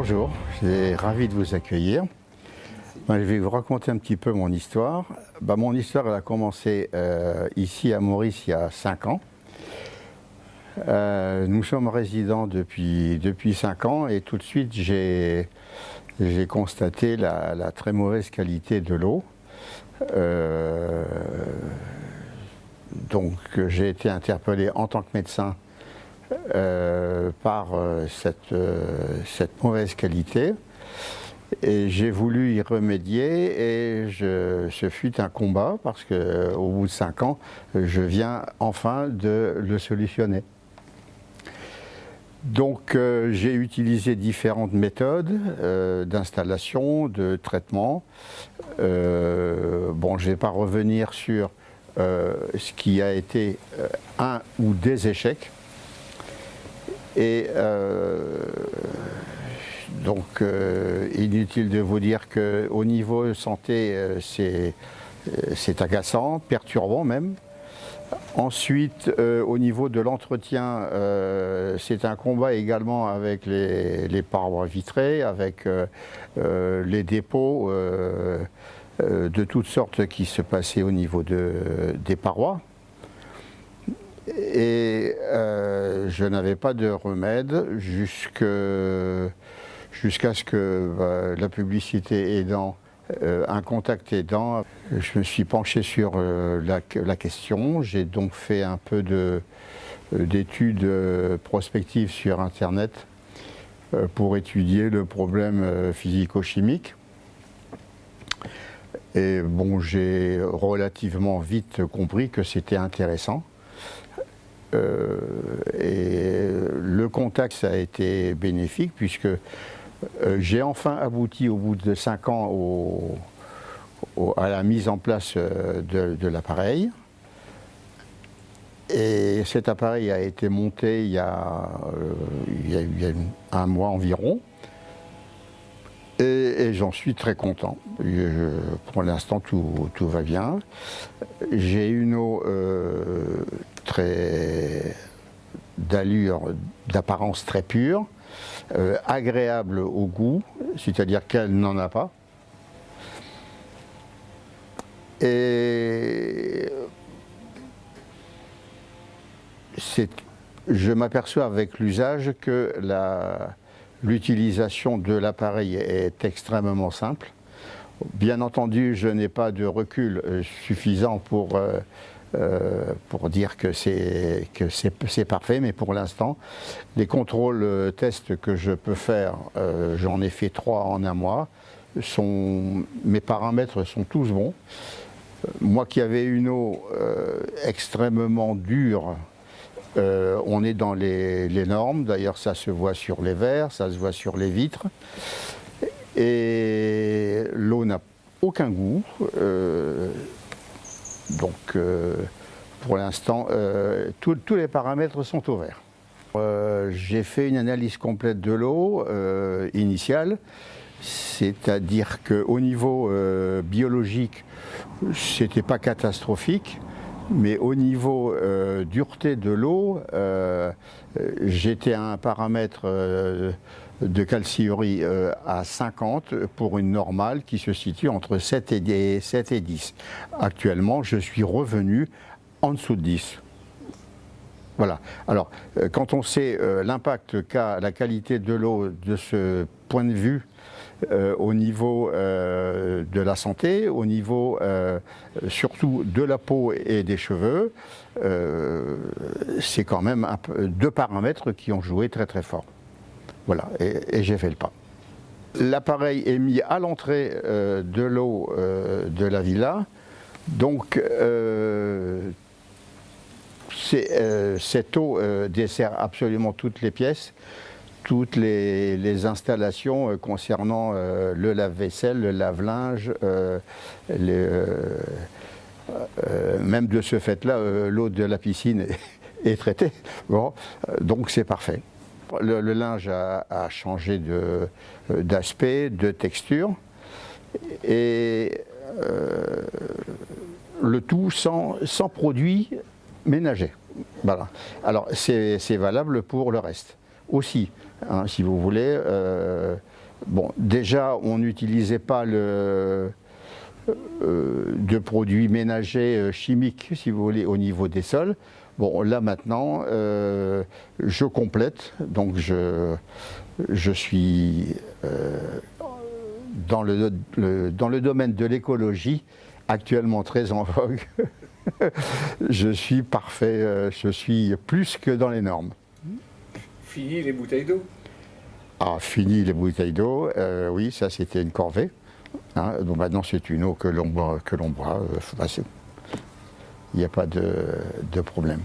Bonjour, je suis ravi de vous accueillir. Je vais vous raconter un petit peu mon histoire. Mon histoire elle a commencé ici à Maurice il y a 5 ans. Nous sommes résidents depuis 5 ans et tout de suite j'ai constaté la très mauvaise qualité de l'eau. Donc j'ai été interpellé en tant que médecin par cette mauvaise qualité et j'ai voulu y remédier et ce fut un combat parce qu'au bout de 5 ans je viens enfin de le solutionner. Donc j'ai utilisé différentes méthodes d'installation, de traitement. Je ne vais pas revenir sur ce qui a été un ou des échecs. Et donc inutile de vous dire qu'au niveau santé c'est agaçant, perturbant même. Ensuite au niveau de l'entretien c'est un combat également avec les parois vitrées, avec les dépôts de toutes sortes qui se passaient au niveau des parois. Et je n'avais pas de remède jusqu'à ce que la publicité aidant, un contact aidant, je me suis penché sur la question. J'ai donc fait un peu d'études prospectives sur Internet pour étudier le problème physico-chimique. Et bon, j'ai relativement vite compris que c'était intéressant. Et le contact ça a été bénéfique puisque j'ai enfin abouti au bout de 5 ans à la mise en place de l'appareil. Et cet appareil a été monté il y a 1 mois environ. Et j'en suis très content. Pour l'instant, tout va bien. J'ai une eau d'apparence très pure, agréable au goût, c'est-à-dire qu'elle n'en a pas. Et je m'aperçois avec l'usage que l'utilisation de l'appareil est extrêmement simple. Bien entendu, je n'ai pas de recul suffisant pour dire que c'est parfait, mais pour l'instant, les contrôles tests que je peux faire, j'en ai fait 3 en 1 mois, mes paramètres sont tous bons. Moi qui avais une eau extrêmement dure, on est dans les normes, d'ailleurs ça se voit sur les verres, ça se voit sur les vitres. Et l'eau n'a aucun goût, donc pour l'instant tous les paramètres sont au vert. J'ai fait une analyse complète de l'eau initiale, c'est-à-dire qu'au niveau biologique c'était pas catastrophique. Mais au niveau dureté de l'eau, j'étais à un paramètre de calciurie à 50 pour une normale qui se situe entre 7 et 10. Actuellement, je suis revenu en dessous de 10. Voilà. Alors, quand on sait l'impact qu'a la qualité de l'eau de ce point de vue, au niveau de la santé, au niveau surtout de la peau et des cheveux, c'est quand même 2 paramètres qui ont joué très très fort. Voilà, et j'ai fait le pas. L'appareil est mis à l'entrée de l'eau de la villa, donc cette eau dessert absolument toutes les pièces, toutes les installations concernant le lave-vaisselle, le lave-linge, même de ce fait-là, l'eau de la piscine est traitée. Bon, donc c'est parfait. Le linge a changé d'aspect, de texture, et le tout sans produits ménagers. Voilà. Alors c'est valable pour le reste aussi. Hein, si vous voulez, Bon, déjà, on n'utilisait pas de produits ménagers chimiques, si vous voulez, au niveau des sols. Bon, là maintenant, je complète, donc je suis dans le domaine de l'écologie, actuellement très en vogue. Je suis parfait, je suis plus que dans les normes. Fini les bouteilles d'eau. Ah, fini les bouteilles d'eau, oui, ça c'était une corvée. Hein, donc maintenant c'est une eau que l'on boit, il n'y a pas de problème.